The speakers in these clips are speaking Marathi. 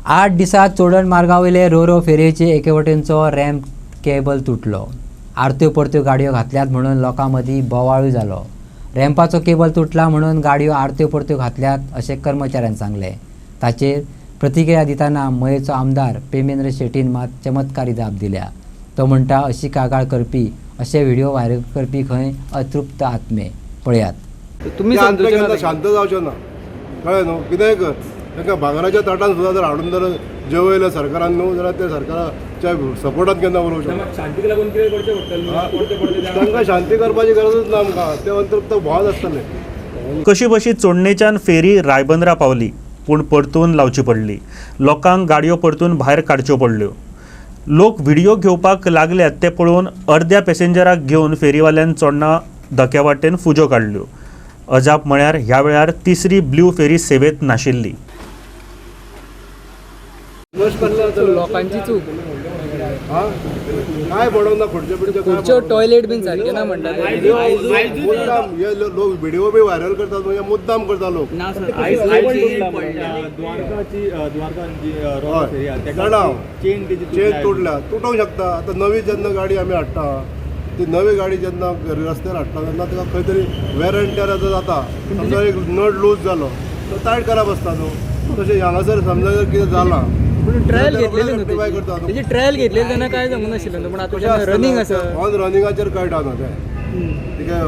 8 दिसात चोडण मार्गावयले रोरो फेरयेचे एकेवटेनचो रॅम्प केबल तुटलो. आरत्यो परत्यो गाडयो घातल्यात म्हणून लोकांमदीं बोवाळूय जालो. रॅम्पाचो केबल तुटला म्हणून गाडयो आरत्यो परत्यो घातल्यात अशें कर्मचाऱ्यान सांगलें. ताचेर प्रतिक्रिया दितना मयेचो आमदार पेमेंद्र शेट्टीन मात चमत्कारी जाप दिल्या. तो म्हणटा अशी कागाळ करपी अशे व्हिडिओ व्हायरल करपी खंय अतृप्त आत्मे. पळयात. तुम्ही शांत जावचें ना, कळ्ळें न्हू. कितेंय कर, तांकां भांगराच्या ताटान सुद्दां जर हाडून जर जेवयलें सरकारान न्हू जाल्यार ते सरकाराच्या सपोर्टांत केन्ना उलोवंक शकना. शांतीक लागून कितें करचें पडटलें? तांकां शांती करपाची गरजूच ना आमकां. ते अंतर्गत बोवाळ आसतले. कशी बशी चोडणेच्यान फेरी रायबंदरा पावली पूण परतून लावची पडली. लोकांक गाडयो परतून भायर काडच्यो पडल्यो. लोक व्हिडिओ घेवपाक लागल्यात ते पळोवन अर्द्या पॅसेंजराक घेवन फेरीवाल्यान चोडणा धक्या वाटेन फुजो काडल्यो. अजाप म्हळ्यार ह्या वेळार तिसरी ब्ल्यू फेरी सेवेत नाशिल्ली. लोकांची चूक. काय पडोवंक ना खुर्च्यो टॉयलेट बीन सारके ना म्हणटा मुद्दाम हे लोक व्हिडिओ बी व्हायरल करतात म्हणजे मुद्दाम करता लोक. चेन तुटल्या, तुटूंक शकता. आतां नवी जेन्ना गाडी आमी हाडटा, ती नवी गाडी जेन्ना रस्त्यार हाडटा तेन्ना ताका खंय तरी वेर एंड टेर जाता. समजा एक नट लूज जालो तो टायट करप आसता न्हू. तशें हांगासर समजा जर कितें जालां ट्रायल घेतलेली न्हू, ट्रायल घेतलेली तेन्ना काय जमूंक नाशिल्लें न्हू. पण आतां रनिंग आसा, ऑन रनिंगाचेर कळटा न्हू तें. ठीक आहे,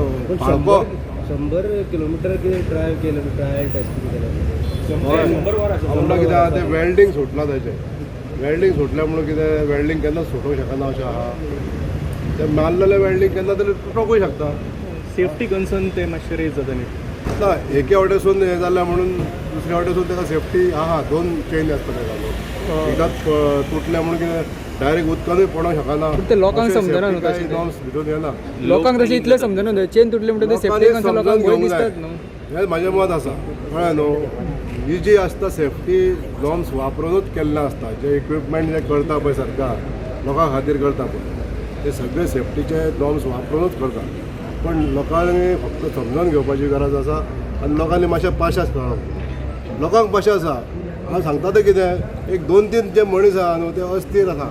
100 किलोमीटर कितें ट्रायल केलें, ट्रायल टेस्टिंग केलें. आमकां कितें तें वेल्डिंग सुटलां तेचें. वेल्डिंग सुटल्या म्हणून कितें वेल्डिंग केन्ना सुटूंक शकना अशें आहा. तें मारलेलें वेल्डिंग केन्ना तरी तुटोंकूय शकता. सेफ्टी कन्सर्न ते मातशें रेज जाता न्ही. ना एके वाटेसून हें जाल्या म्हणून दुसऱ्या वाटेसून ताका सेफ्टी आहा. 2 चेन आसता ताका. एकाच तुटल्या म्हणून कितें डायरेक्ट उदकानूय पडोंक शकना. ते लोकांक समजना न्हू. तशें नॉर्म्स भितून येना. लोकांक तशें इतलें समजना न्हू. चेन तुटली म्हणटा ते सेफ्टी कन्सर्न लोकांक भंय दिसतात न्हू. हें म्हाजें मत आसा. कळ्ळें न्हू. ही जी आसता सेफ्टी नॉर्म्स वापरूनच केल्लें आसता. जे इक्विपमेंट जे करता पळय सरकार लोकां खातीर करता पळय ते सगळे सेफ्टीचे नॉर्म्स वापरूनच करता. पण लोकांनी फक्त समजून घेवपाची गरज आसा आनी लोकांनी मातशें पाशास कळप. लोकांक पाशें आसा. हांव सांगता तें कितें, एक 2-3 जे मनीस आहा न्हू ते अस्थिर आसा.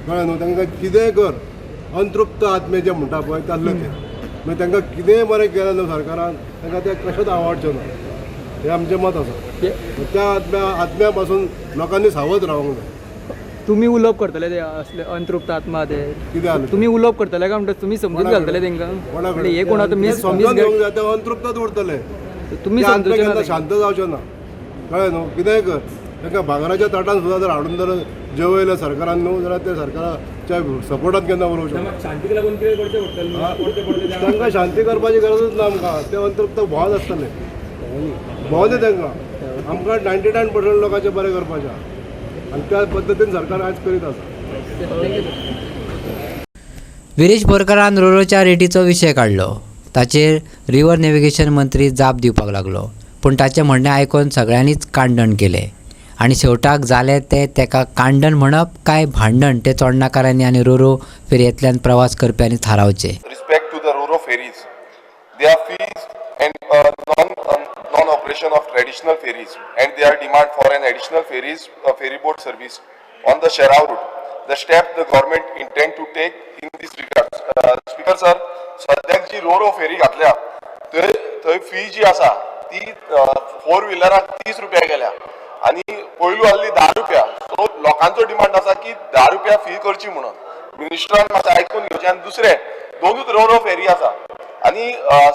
कळ्ळें न्हू. तांकां कितेंय कर, अंतृप्त आत्मे जे म्हणटा पळय तसलें तें. मागीर तांकां कितेंय बरें केलें न्हू सरकारान तांकां तें कशेंच आवडचें ना. हें आमचें मत आसा. त्या आत्म्या पासून लोकांनी सावध रावंक जाय. तुम्ही उलोवप करतले ते असले अंतृप्त आत्मा ते कितें जालें तुम्ही उलोवप करतले काय म्हणटा तुम्ही समजून घालतले तांकां. हे कोण आतां मिस समजून घेवंक जाय. ते अंतृप्तच उरतले. तुम्ही केन्ना समजून शांत जावचें ना. कळ्ळें न्हू. कितेंय कर, तांकां भांगराच्या ताटान सुद्दां जर हाडून जर जेवयलें सरकारान न्हू जाल्यार ते सरकाराच्या सपोर्टांत केन्ना उलोवंक शकना. शांतीक लागून कितें करचें पडटलें? तांकां शांती करपाची गरजूच ना आमकां. ते अंतर्गत बोवाळ आसतले. भोंवले तांकां. आमकां 99% लोकांचें बरें करपाचें आहा आनी त्या पद्दतीन सरकार आज करीत आसा. विरेश बोरकारान रोरोच्या रेटीचो विशय काडलो. ताचेर रिव्हर नॅव्हिगेशन मंत्री जाप दिवपाक लागलो. पूण ताचें म्हणणें आयकून सगळ्यांनीच कांडण केलें आनी शेवटाक जालें तें तेका कांडण म्हणप काय भांडण तें चोडणाकारांनी आनी रोरो फेरयेंतल्यान प्रवास करप्यांनी थारावचें. Respect to the RoRo ferries, their fees and non-operation of traditional ferries and their demand for an additional ferry boat service on the Sherrao route. The step the government intend to take in this regard. Speaker sir, सद्याक जी RoRo फेरी घातल्या थंय फी जी आसा ती 4 व्हिलराक 30 रुपया गेल्या आनी पयलू आहली 10 रुपया. सो लोकांचो डिमांड आसा की 10 रुपया फी करची म्हणून. मिनिस्टरान मातशें आयकून घेवचें. आनी दुसरें 2च RoRo फेरी आसा आनी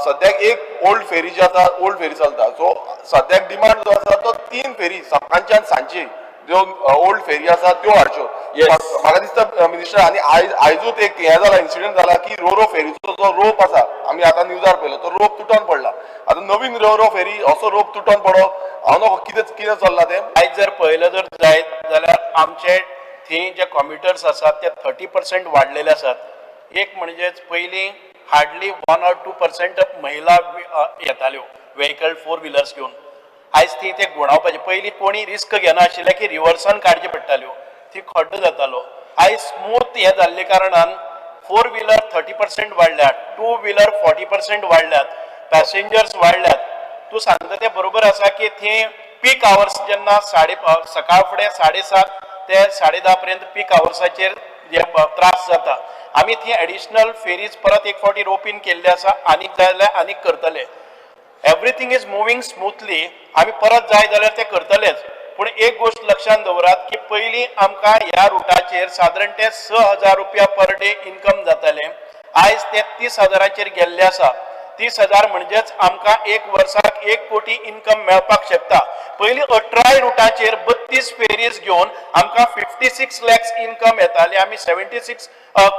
सद्याक एक ओल्ड फेरी जी आसा ओल्ड फेरी चलता. सो सद्याक डिमांड जो आसा तो 3 फेरी सकाळची आनी सांजची ज्यो ओल्ड फेरी आसा त्यो हाडच्यो. म्हाका दिसता मिनिस्टर आनी आयजूच एक हें जाला इन्सिडेंट जाला की RoRo फेरीचो जो रोप आसा आमी आतां न्यूजार पळयलो तो रोप तुटोन पडला. आतां नवीन RoRo फेरी असो रोप तुटोन पडो हांव नको कितें चल्लां तें. आयज जर पळयलें जर जायत जाल्यार आमचे थंय जे कॉम्युटर्स आसात ते 30% वाडलेले आसात. एक म्हणजेच पयलीं हार्डली 1 or 2% महिला येताल्यो व्हेकल 4 व्हिलर्स घेवन. आयज ती ते गुणावपाचे. पयलीं कोणी रिस्क घेना आशिल्ले की रिवर्सान काडच्यो पडटाल्यो, ती खड्डो जातालो. आयज स्मूथ हें जाल्ले कारणान 4 व्हिलर 30% वाडल्यात, 2 व्हिलर 40% वाडल्यात, पॅसेंजर्स वाडल्यात. तूं सांगता तें बरोबर आसा की थंय पीक आवर्स जेन्ना सकाळ फुडें 7:30 ते 10:30 पर्यंत पीक आवर्साचेर जे त्रास जाता आमी ती एडिशनल फेरीज परत एक फावटी रोपीन केल्ले आसा आनीक जाय जाल्यार आनीक करतले एवरीथिंग इज मुव्हिंग स्मूथली आमी परत जाय जाल्यार ते करतलेच पूण एक गोष्ट लक्षात दवरात की पयलीं आमकां ह्या रुटाचेर सादारण ते 6,000 रुपया पर डे इन्कम जाताले आयज ते 30,000चेर गेल्ले आसा 30,000 म्हणजेच आमकां एक वर्साक 1 कोटी इन्कम मेळपाक शकता पयलीं 18 रुटाचेर 32 फेरीज घेवन आमकां 56 लॅक्स इन्कम येताले आमी 76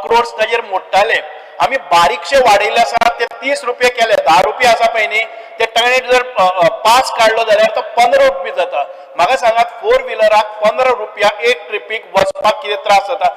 क्रोर्स ताजेर मोडटाले आमी बारीकशे वाडयले आसा ते 30 रुपये केले 10 रुपये आसा पळय न्ही ते ताणें जर पास काडलो जाल्यार तो 15 रुपये जाता म्हाका सांगात 4 व्हिलराक 15 रुपया एक ट्रिपीक वचपाक कितें त्रास जाता